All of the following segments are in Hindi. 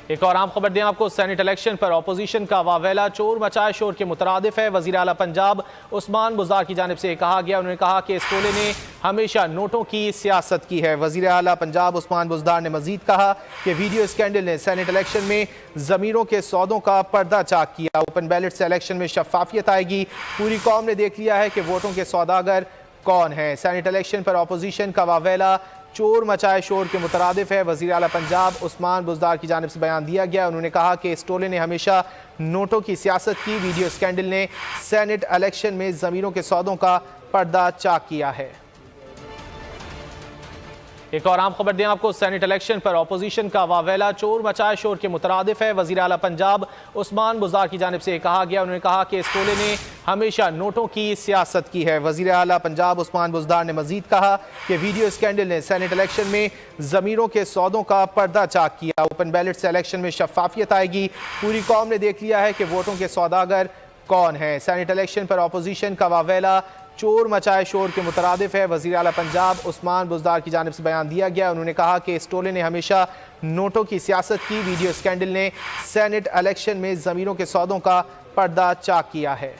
एक और आम खबर दें आपको, सेनेट इलेक्शन पर अपोजिशन का वावेला चोर मचाए शोर के मुतरादिफ है। वज़ीर आला पंजाब उस्मान बुज़दार की जानिब से कहा गया, उन्होंने कहा कि इस टोले ने हमेशा नोटों की सियासत की है। वज़ीर आला पंजाब उस्मान बुज़दार ने मजीद कहा कि वीडियो स्कैंडल ने सेनेट इलेक्शन में ज़मीरों के सौदों का पर्दा चाक किया। ओपन बैलेट से इलेक्शन में शफाफियत आएगी। पूरी कौम ने देख लिया है कि वोटों के सौदागर कौन है। सेनेट इलेक्शन पर अपोजिशन का वावेला चोर मचाए शोर के मुतरादिफ है। वज़ीर आला पंजाब उस्मान बुज़दार की जानिब से बयान दिया गया। उन्होंने कहा कि इस टोले ने हमेशा नोटों की सियासत की। वीडियो स्कैंडल ने सेनेट इलेक्शन में ज़मीरों के सौदों का पर्दा चाक किया है। एक और आम खबर दें आपको, सेनेट इलेक्शन पर अपोजिशन का वावेला चोर मचाए शोर के मुतरादिफ है। वज़ीर आला पंजाब उस्मान बुज़दार की जानिब से कहा गया, उन्होंने कहा कि इस टोले ने हमेशा नोटों की सियासत की है। वज़ीर आला पंजाब उस्मान बुज़दार ने मजीद कहा कि वीडियो स्कैंडल ने सेनेट इलेक्शन में ज़मीरों के सौदों का पर्दा चाक किया। ओपन बैलेट से इलेक्शन में शफाफियत आएगी। पूरी कौम ने देख लिया है कि वोटों के सौदागर कौन है। सेनेट इलेक्शन पर अपोजिशन का वावेला चोर मचाए शोर के मुतरादिफ है। वज़ीर आला पंजाब उस्मान बुज़दार की जानिब से बयान दिया गया। उन्होंने कहा कि इस टोले ने हमेशा नोटों की सियासत की। वीडियो स्कैंडल ने सेनेट इलेक्शन में ज़मीरों के सौदों का पर्दा चाक किया है।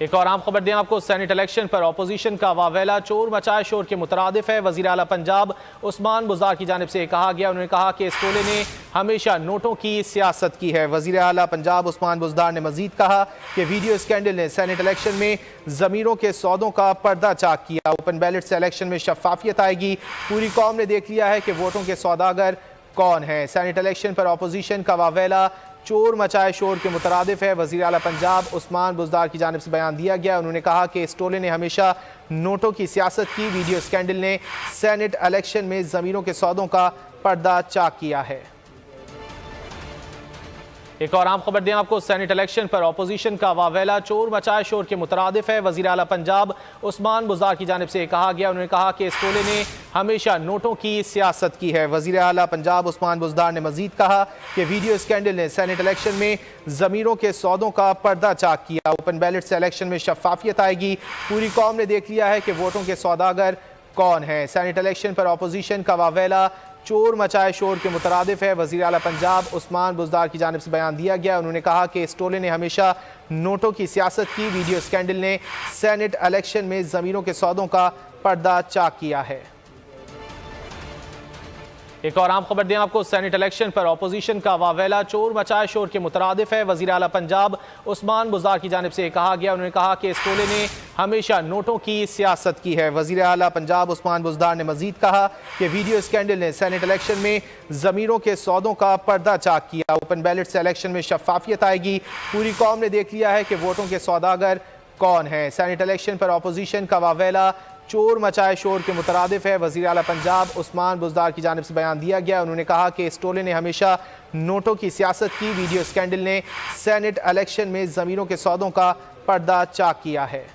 एक और आम खबर दें आपको, सेनेट इलेक्शन पर अपोजिशन का वावेला चोर मचाए शोर के मुतरादिफ है। वज़ीर आला पंजाब उस्मान बुज़दार की जानिब से कहा गया, उन्होंने कहा कि इस टोले ने हमेशा नोटों की सियासत की है। वज़ीर आला पंजाब उस्मान बुज़दार ने मजीद कहा कि वीडियो स्कैंडल ने सेनेट इलेक्शन में ज़मीरों के सौदों का पर्दा चाक किया। ओपन बैलेट से इलेक्शन में शफाफियत आएगी। पूरी कौम ने देख लिया है कि वोटों के सौदागर कौन है। सेनेट इलेक्शन पर अपोजिशन का वावेला चोर मचाए शोर के मुतरादिफ है। वज़ीर आला पंजाब उस्मान बुज़दार की जानिब से बयान दिया गया। उन्होंने कहा कि इस टोले ने हमेशा नोटों की सियासत की। वीडियो स्कैंडल ने सेनेट इलेक्शन में ज़मीरों के सौदों का पर्दा चाक किया है। एक और आम खबर दें आपको, सेनेट इलेक्शन पर अपोजिशन का वावेला चोर मचाए शोर के मुतरादिफ है। वज़ीर आला पंजाब उस्मान बुज़दार की जानिब से कहा गया, उन्होंने कहा कि इस टोले ने हमेशा नोटों की सियासत की है। वज़ीर आला पंजाब उस्मान बुज़दार ने मजीद कहा कि वीडियो स्कैंडल ने सेनेट इलेक्शन में ज़मीरों के सौदों का पर्दा चाक किया। ओपन बैलेट से इलेक्शन में शफाफियत आएगी। पूरी कौम ने देख लिया है कि वोटों के सौदागर कौन है। सेनेट इलेक्शन पर अपोजिशन का वावेला चोर मचाए शोर के मुतरादिफ है। वज़ीर आला पंजाब उस्मान बुज़दार की जानिब से बयान दिया गया। उन्होंने कहा कि इस टोले ने हमेशा नोटों की सियासत की। वीडियो स्कैंडल ने सेनेट इलेक्शन में ज़मीरों के सौदों का पर्दा चाक किया है। एक और आम खबर दें आपको, सेनेट इलेक्शन पर अपोजिशन का वावेला चोर मचाए शोर के मुतरादिफ है। वज़ीर आला पंजाब उस्मान बुज़दार की जानिब से कहा गया, उन्होंने कहा कि इस टोले ने हमेशा नोटों की सियासत की है। वज़ीर आला पंजाब उस्मान बुज़दार ने मजीद कहा कि वीडियो स्कैंडल ने सेनेट इलेक्शन में ज़मीरों के सौदों का पर्दा चाक किया। ओपन बैलेट से इलेक्शन में शफाफियत आएगी। पूरी कौम ने देख लिया है कि वोटों के सौदागर कौन है। सेनेट इलेक्शन पर अपोजिशन का वावेला चोर मचाए शोर के मुतरादिफ है। वज़ीर आला पंजाब उस्मान बुज़दार की जानिब से बयान दिया गया। उन्होंने कहा कि इस टोले ने हमेशा नोटों की सियासत की। वीडियो स्कैंडल ने सेनेट इलेक्शन में ज़मीरों के सौदों का पर्दा चाक किया है।